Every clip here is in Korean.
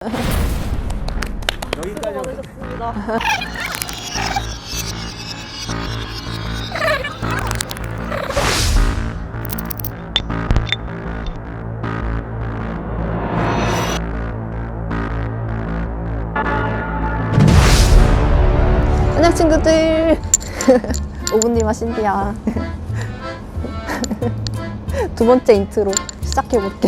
여기까지 많으셨습니다. 안녕 친구들. 오분님과 신디야. 두 번째 인트로 시작해볼게.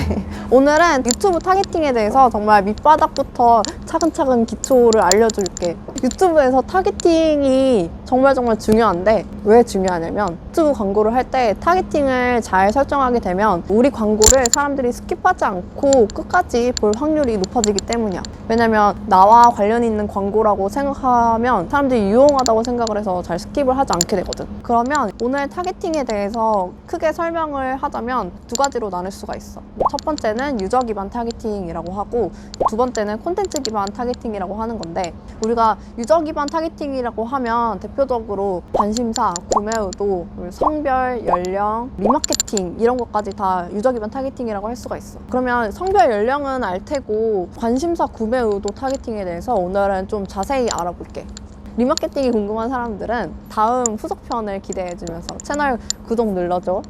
오늘은 유튜브 타겟팅에 대해서 정말 밑바닥부터 차근차근 기초를 알려줄게. 유튜브에서 타겟팅이 정말 중요한데 왜 중요하냐면 유튜브 광고를 할 때 타겟팅을 잘 설정하게 되면 우리 광고를 사람들이 스킵하지 않고 끝까지 볼 확률이 높아지기 때문이야. 왜냐면 나와 관련 있는 광고라고 생각하면 사람들이 유용하다고 생각을 해서 잘 스킵을 하지 않게 되거든. 그러면 오늘 타겟팅에 대해서 크게 설명을 하자면 두 가지로 나눌 수가 있어. 첫 번째는 유저 기반 타겟팅이라고 하고 두 번째는 콘텐츠 기반 타겟팅이라고 하는 건데, 우리가 유저 기반 타겟팅이라고 하면 대표적으로 관심사, 구매 의도, 성별, 연령, 리마케팅 이런 것까지 다 유저 기반 타겟팅이라고 할 수가 있어. 그러면 성별, 연령은 알 테고 관심사, 구매 의도 타겟팅에 대해서 오늘은 좀 자세히 알아볼게. 리마케팅이 궁금한 사람들은 다음 후속편을 기대해주면서 채널 구독 눌러줘.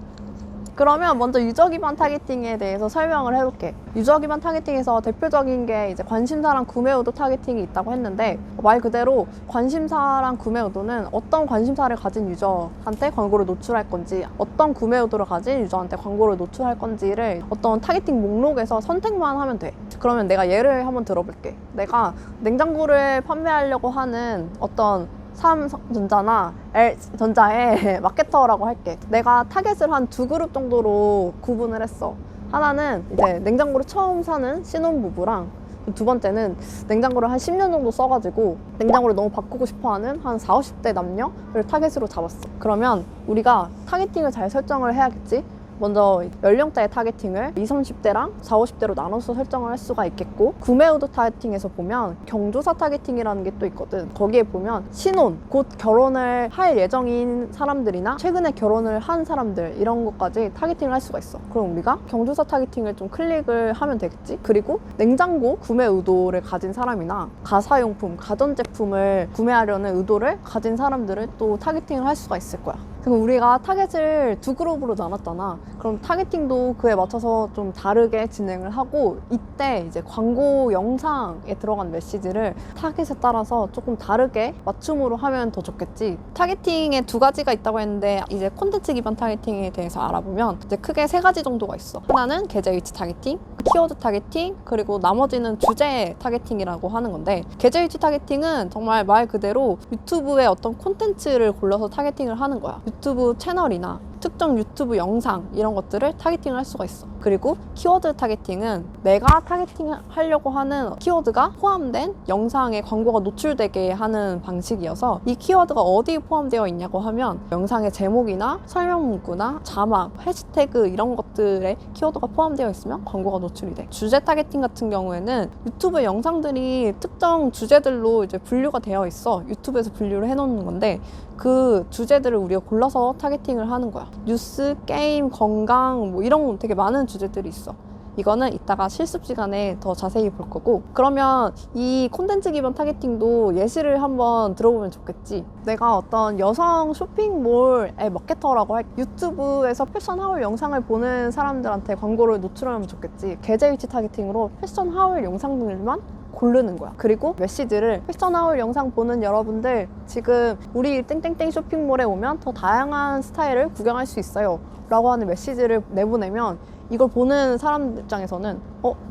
그러면 먼저 유저 기반 타겟팅에 대해서 설명을 해볼게. 유저 기반 타겟팅에서 대표적인 게 이제 관심사랑 구매 의도 타겟팅이 있다고 했는데, 말 그대로 관심사랑 구매 의도는 어떤 관심사를 가진 유저한테 광고를 노출할 건지, 어떤 구매 의도를 가진 유저한테 광고를 노출할 건지를 어떤 타겟팅 목록에서 선택만 하면 돼. 그러면 내가 예를 한번 들어볼게. 내가 냉장고를 판매하려고 하는 어떤 삼성전자나 L전자의 마케터라고 할게. 내가 타겟을 한 두 그룹 정도로 구분을 했어. 하나는 이제 냉장고를 처음 사는 신혼부부랑, 두 번째는 냉장고를 한 10년 정도 써가지고 냉장고를 너무 바꾸고 싶어하는 한 40, 50대 남녀를 타겟으로 잡았어. 그러면 우리가 타겟팅을 잘 설정을 해야겠지? 먼저 연령대 타겟팅을 20, 30대랑 40, 50대로 나눠서 설정을 할 수가 있겠고, 구매 의도 타겟팅에서 보면 경조사 타겟팅이라는 게 또 있거든. 거기에 보면 신혼, 곧 결혼을 할 예정인 사람들이나 최근에 결혼을 한 사람들 이런 것까지 타겟팅을 할 수가 있어. 그럼 우리가 경조사 타겟팅을 좀 클릭을 하면 되겠지? 그리고 냉장고 구매 의도를 가진 사람이나 가사용품, 가전제품을 구매하려는 의도를 가진 사람들을 또 타겟팅을 할 수가 있을 거야. 그럼 우리가 타겟을 두 그룹으로 나눴잖아. 그럼 타겟팅도 그에 맞춰서 좀 다르게 진행을 하고, 이때 이제 광고 영상에 들어간 메시지를 타겟에 따라서 조금 다르게 맞춤으로 하면 더 좋겠지. 타겟팅에 두 가지가 있다고 했는데, 이제 콘텐츠 기반 타겟팅에 대해서 알아보면 이제 크게 세 가지 정도가 있어. 하나는 계절 위치 타겟팅, 키워드 타겟팅, 그리고 나머지는 주제 타겟팅이라고 하는 건데, 계절 위치 타겟팅은 정말 말 그대로 유튜브의 어떤 콘텐츠를 골라서 타겟팅을 하는 거야. 유튜브 채널이나 특정 유튜브 영상 이런 것들을 타겟팅을 할 수가 있어. 그리고 키워드 타겟팅은 내가 타겟팅 하려고 하는 키워드가 포함된 영상에 광고가 노출되게 하는 방식이어서, 이 키워드가 어디에 포함되어 있냐고 하면 영상의 제목이나 설명 문구나 자막, 해시태그 이런 것들에 키워드가 포함되어 있으면 광고가 노출이 돼. 주제 타겟팅 같은 경우에는 유튜브 영상들이 특정 주제들로 이제 분류가 되어 있어. 유튜브에서 분류를 해놓는 건데, 그 주제들을 우리가 골라서 타겟팅을 하는 거야. 뉴스, 게임, 건강 뭐 이런 되게 많은 주제들이 있어. 이거는 이따가 실습 시간에 더 자세히 볼 거고, 그러면 이 콘텐츠 기반 타겟팅도 예시를 한번 들어보면 좋겠지. 내가 어떤 여성 쇼핑몰의 마케터라고 할 유튜브에서 패션 하울 영상을 보는 사람들한테 광고를 노출하면 좋겠지. 계절 위치 타겟팅으로 패션 하울 영상들만 고르는 거야. 그리고 메시지를 패션 하울 영상 보는 여러분들, 지금 우리 땡땡땡 쇼핑몰에 오면 더 다양한 스타일을 구경할 수 있어요 라고 하는 메시지를 내보내면, 이걸 보는 사람 입장에서는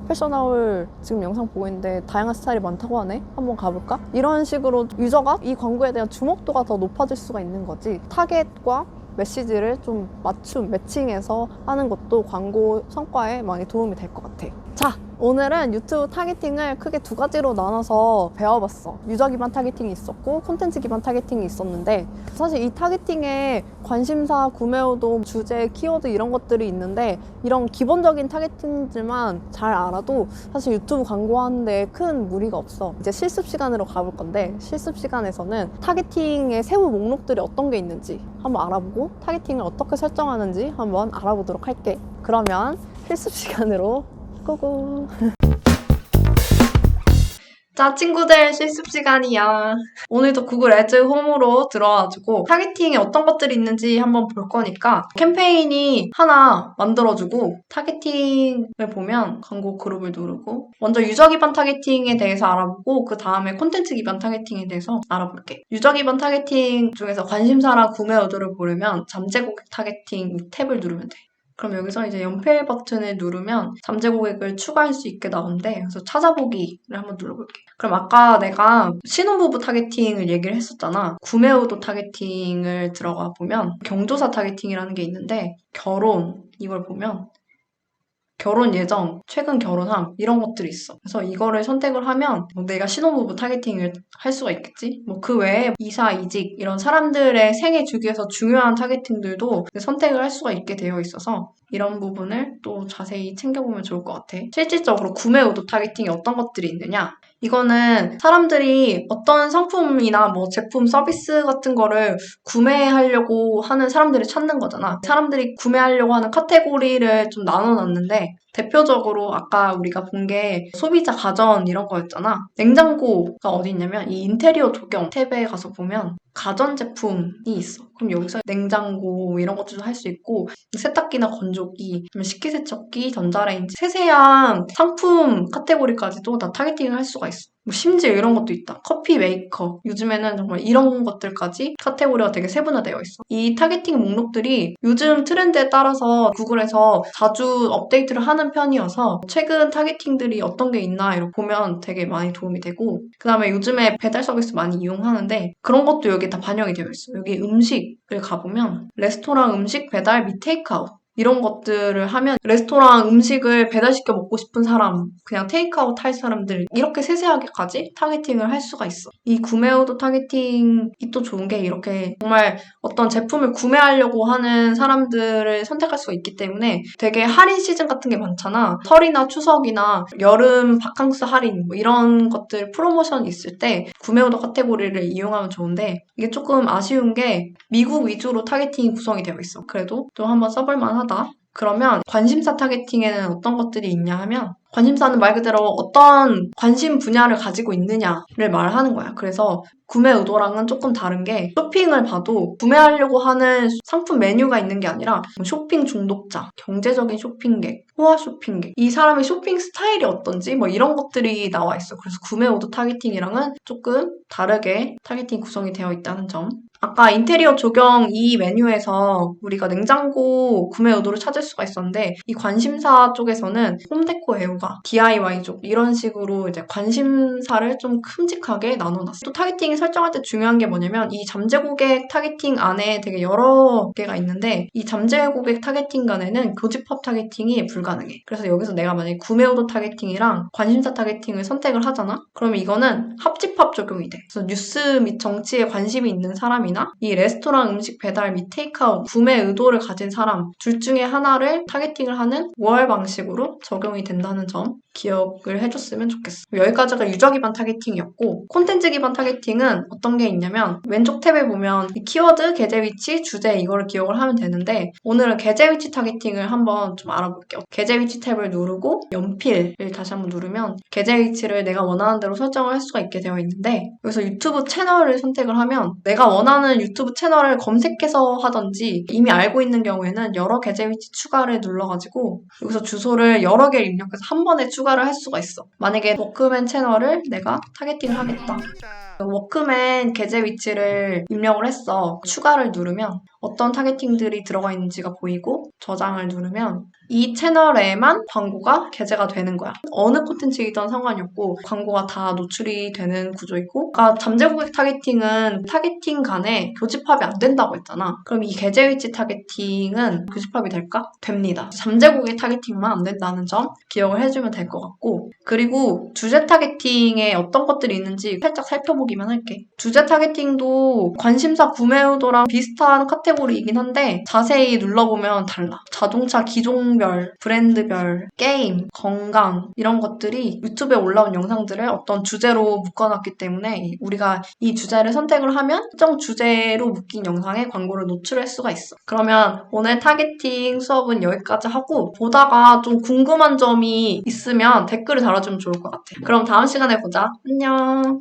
패션 하울 지금 영상 보고 있는데 다양한 스타일이 많다고 하네? 한번 가볼까? 이런 식으로 유저가 이 광고에 대한 주목도가 더 높아질 수가 있는 거지. 타겟과 메시지를 좀 매칭해서 하는 것도 광고 성과에 많이 도움이 될 것 같아. 자, 오늘은 유튜브 타겟팅을 크게 두 가지로 나눠서 배워봤어. 유저 기반 타겟팅이 있었고 콘텐츠 기반 타겟팅이 있었는데, 사실 이 타겟팅에 관심사, 구매 의도, 주제, 키워드 이런 것들이 있는데, 이런 기본적인 타겟팅들만 잘 알아도 사실 유튜브 광고하는데 큰 무리가 없어. 이제 실습 시간으로 가볼 건데, 실습 시간에서는 타겟팅의 세부 목록들이 어떤 게 있는지 한번 알아보고 타겟팅을 어떻게 설정하는지 한번 알아보도록 할게. 그러면 실습 시간으로 고고. 자, 친구들 실습 시간이야. 오늘도 구글 애즈 홈으로 들어와가지고 타겟팅에 어떤 것들이 있는지 한번 볼 거니까 캠페인이 하나 만들어주고 타겟팅을 보면 광고 그룹을 누르고 먼저 유저 기반 타겟팅에 대해서 알아보고 그 다음에 콘텐츠 기반 타겟팅에 대해서 알아볼게. 유저 기반 타겟팅 중에서 관심사랑 구매 의도를 보려면 잠재 고객 타겟팅 탭을 누르면 돼. 그럼 여기서 이제 연필 버튼을 누르면 잠재 고객을 추가할 수 있게 나오는데 그래서 찾아보기를 한번 눌러볼게. 그럼 아까 내가 신혼부부 타겟팅을 얘기를 했었잖아. 구매 의도 타겟팅을 들어가 보면 경조사 타겟팅이라는 게 있는데 결혼 이걸 보면 결혼 예정, 최근 결혼함 이런 것들이 있어. 그래서 이거를 선택을 하면 내가 신혼부부 타겟팅을 할 수가 있겠지? 그 외에 이사, 이직 이런 사람들의 생애 주기에서 중요한 타겟팅들도 선택을 할 수가 있게 되어 있어서 이런 부분을 또 자세히 챙겨보면 좋을 것 같아. 실질적으로 구매 의도 타겟팅이 어떤 것들이 있느냐? 이거는 사람들이 어떤 상품이나 제품, 서비스 같은 거를 구매하려고 하는 사람들을 찾는 거잖아. 사람들이 구매하려고 하는 카테고리를 좀 나눠놨는데 대표적으로 아까 우리가 본 게 소비자 가전 이런 거였잖아. 냉장고가 어디 있냐면 이 인테리어 조경 탭에 가서 보면 가전제품이 있어. 그럼 여기서 냉장고 이런 것들도 할 수 있고 세탁기나 건조기, 식기세척기, 전자레인지 세세한 상품 카테고리까지도 다 타겟팅을 할 수가 있어. 심지어 이런 것도 있다. 커피 메이커. 요즘에는 정말 이런 것들까지 카테고리가 되게 세분화되어 있어. 이 타겟팅 목록들이 요즘 트렌드에 따라서 구글에서 자주 업데이트를 하는 편이어서 최근 타겟팅들이 어떤 게 있나 이렇게 보면 되게 많이 도움이 되고 그 다음에 요즘에 배달 서비스 많이 이용하는데 그런 것도 여기에 다 반영이 되어 있어. 여기 음식을 가보면 레스토랑 음식 배달 및 테이크아웃 이런 것들을 하면 레스토랑 음식을 배달시켜 먹고 싶은 사람, 그냥 테이크아웃 할 사람들 이렇게 세세하게까지 타겟팅을 할 수가 있어. 이 구매 의도 타겟팅이 또 좋은 게 이렇게 정말 어떤 제품을 구매하려고 하는 사람들을 선택할 수가 있기 때문에 되게 할인 시즌 같은 게 많잖아. 설이나 추석이나 여름 바캉스 할인 이런 것들 프로모션이 있을 때 구매 의도 카테고리를 이용하면 좋은데 이게 조금 아쉬운 게 미국 위주로 타겟팅이 구성이 되어 있어. 그래도 또 한번 써볼 만하다. 그러면 관심사 타겟팅에는 어떤 것들이 있냐 하면 관심사는 말 그대로 어떤 관심 분야를 가지고 있느냐를 말하는 거야. 그래서 구매 의도랑은 조금 다른 게 쇼핑을 봐도 구매하려고 하는 상품 메뉴가 있는 게 아니라 쇼핑 중독자, 경제적인 쇼핑객, 호화 쇼핑객, 이 사람의 쇼핑 스타일이 어떤지 이런 것들이 나와 있어. 그래서 구매 의도 타겟팅이랑은 조금 다르게 타겟팅 구성이 되어 있다는 점. 아까 인테리어 조경 이 메뉴에서 우리가 냉장고 구매 의도를 찾을 수가 있었는데 이 관심사 쪽에서는 홈데코 애호가, DIY 쪽 이런 식으로 이제 관심사를 좀 큼직하게 나눠놨어. 또 타겟팅이 설정할 때 중요한 게 뭐냐면 이 잠재 고객 타겟팅 안에 되게 여러 개가 있는데 이 잠재 고객 타겟팅 간에는 교집합 타겟팅이 불가능해. 그래서 여기서 내가 만약에 구매 의도 타겟팅이랑 관심사 타겟팅을 선택을 하잖아? 그러면 이거는 합집합 적용이 돼. 그래서 뉴스 및 정치에 관심이 있는 사람이 이 레스토랑 음식 배달 및 테이크아웃 구매 의도를 가진 사람 둘 중에 하나를 타겟팅을 하는 월 방식으로 적용이 된다는 점 기억을 해줬으면 좋겠어. 여기까지가 유저 기반 타겟팅이었고 콘텐츠 기반 타겟팅은 어떤 게 있냐면 왼쪽 탭에 보면 키워드, 계제 위치, 주제 이거를 기억을 하면 되는데 오늘은 계제 위치 타겟팅을 한번 좀 알아볼게요. 계제 위치 탭을 누르고 연필을 다시 한번 누르면 계제 위치를 내가 원하는 대로 설정을 할 수가 있게 되어 있는데 여기서 유튜브 채널을 선택을 하면 내가 원하는 유튜브 채널을 검색해서 하던지 이미 알고 있는 경우에는 여러 계제 위치 추가를 눌러가지고 여기서 주소를 여러 개를 입력해서 한 번에 추가를 할 수가 있어. 만약에 워크맨 채널을 내가 타겟팅을 하겠다. 워크맨 계제 위치를 입력을 했어. 추가를 누르면 어떤 타겟팅들이 들어가 있는지가 보이고 저장을 누르면 이 채널에만 광고가 게재가 되는 거야. 어느 콘텐츠이든 상관이 없고 광고가 다 노출이 되는 구조이고 아까 잠재 고객 타겟팅은 타겟팅 간에 교집합이 안 된다고 했잖아. 그럼 이 계제 위치 타겟팅은 교집합이 될까? 됩니다. 잠재 고객 타겟팅만 안 된다는 점 기억을 해주면 될 것 같고 그리고 주제 타겟팅에 어떤 것들이 있는지 살짝 살펴보기 해보기만 할게. 주제 타겟팅도 관심사 구매 의도랑 비슷한 카테고리이긴 한데 자세히 눌러보면 달라. 자동차 기종별, 브랜드별, 게임, 건강 이런 것들이 유튜브에 올라온 영상들을 어떤 주제로 묶어놨기 때문에 우리가 이 주제를 선택을 하면 특정 주제로 묶인 영상에 광고를 노출할 수가 있어. 그러면 오늘 타겟팅 수업은 여기까지 하고 보다가 좀 궁금한 점이 있으면 댓글을 달아주면 좋을 것 같아. 그럼 다음 시간에 보자. 안녕.